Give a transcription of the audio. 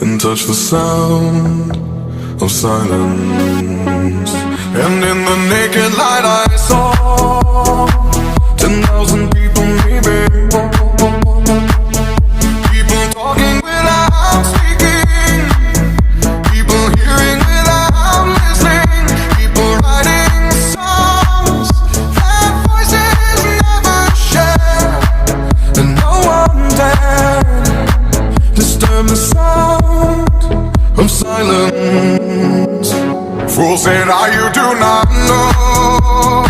and touch the sound of silence. And in the naked light I saw 10,000 people maybe, people talking without speaking, people hearing without listening, people writing songs that voices never share, and no one dared disturb the sound of silence. Fool said, you do not know